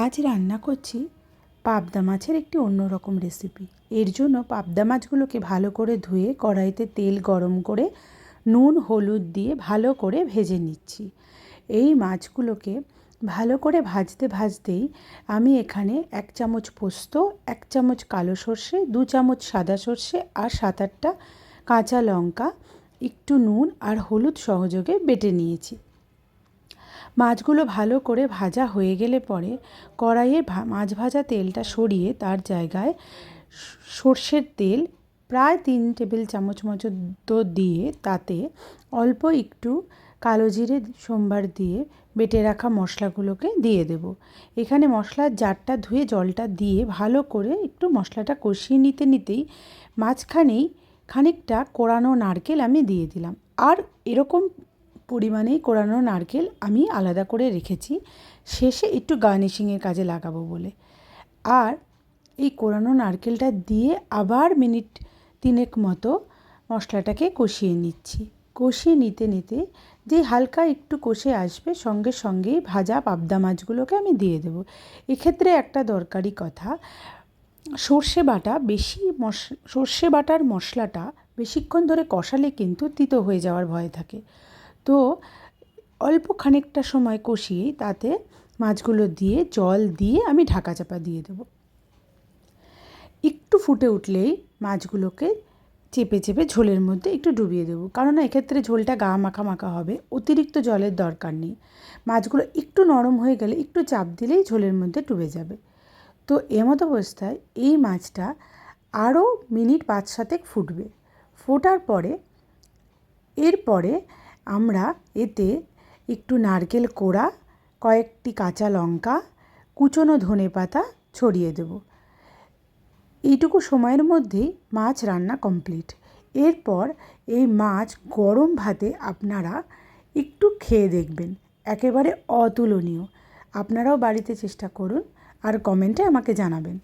আজ রান্না করছি পাবদা মাছের একটি অন্যরকম রেসিপি। এর জন্য পাবদা মাছগুলোকে ভালো করে ধুয়ে কড়াইতে তেল গরম করে নুন হলুদ দিয়ে ভালো করে ভেজে নিচ্ছি। এই মাছগুলোকে ভালো করে ভাজতে ভাজতেই আমি এখানে 1 চামচ পোস্ত, 1 চামচ কালো সর্ষে, 2 চামচ সাদা সর্ষে আর 7-8টা কাঁচা লঙ্কা একটু নুন আর হলুদ সহযোগে বেটে নিয়েছি। মাছগুলো ভালো করে ভাজা হয়ে গেলে পরে কড়াইয়ে মাছ ভাজা তেলটা সরিয়ে তার জায়গায় সর্ষের তেল প্রায় 3 টেবিল চামচ মতো দিয়ে তাতে অল্প একটু কালো জিরে সম্বার দিয়ে বেটে রাখা মশলাগুলোকে দিয়ে দেব। এখানে মশলার জারটা ধুয়ে জলটা দিয়ে ভালো করে একটু মশলাটা কষিয়ে নিতেই মাঝখানেই খানিকটা কোরানো নারকেল আমি দিয়ে দিলাম। আর এরকম পরিমাণেই কোরানো নারকেল আমি আলাদা করে রেখেছি শেষে একটু গার্নিশিংয়ের কাজে লাগাবো বলে। আর এই কোরানো নারকেলটা দিয়ে আবার মিনিট 3 মতো মশলাটাকে কষিয়ে নিচ্ছি। কষিয়ে নিতে যে হালকা একটু কষে আসবে সঙ্গেই ভাজা পাবদা মাছগুলোকে আমি দিয়ে দেবো। এক্ষেত্রে একটা দরকারি কথা, সর্ষে বাটার মশলাটা বেশিক্ষণ ধরে কষালে কিন্তু তিতো হয়ে যাওয়ার ভয় থাকে। তো অল্প খানিকটা সময় কষিয়েই তাতে মাছগুলো দিয়ে জল দিয়ে আমি ঢাকা চাপা দিয়ে দেব। একটু ফুটে উঠলেই মাছগুলোকে চেপে ঝোলের মধ্যে একটু ডুবিয়ে দেবো, কারণ এক্ষেত্রে ঝোলটা গা মাখা হবে, অতিরিক্ত জলের দরকার নেই। মাছগুলো একটু নরম হয়ে গেলে একটু চাপ দিলেই ঝোলের মধ্যে ডুবে যাবে। তো এমতো অবস্থায় এই মাছটা আরও মিনিট 5-7 ফুটবে। ফোটার পরে এরপরে আমরা এতে একটু নারকেল কোড়া, কয়েকটি কাঁচা লঙ্কা, কুচনো ধনেপাতা ছড়িয়ে দেব। এইটুকু সময়ের মধ্যেই মাছ রান্না কমপ্লিট। এরপর এই মাছ গরম ভাতে আপনারা একটু খেয়ে দেখবেন, একেবারে অতুলনীয়। আপনারাও বাড়িতে চেষ্টা করুন আর কমেন্টে আমাকে জানাবেন।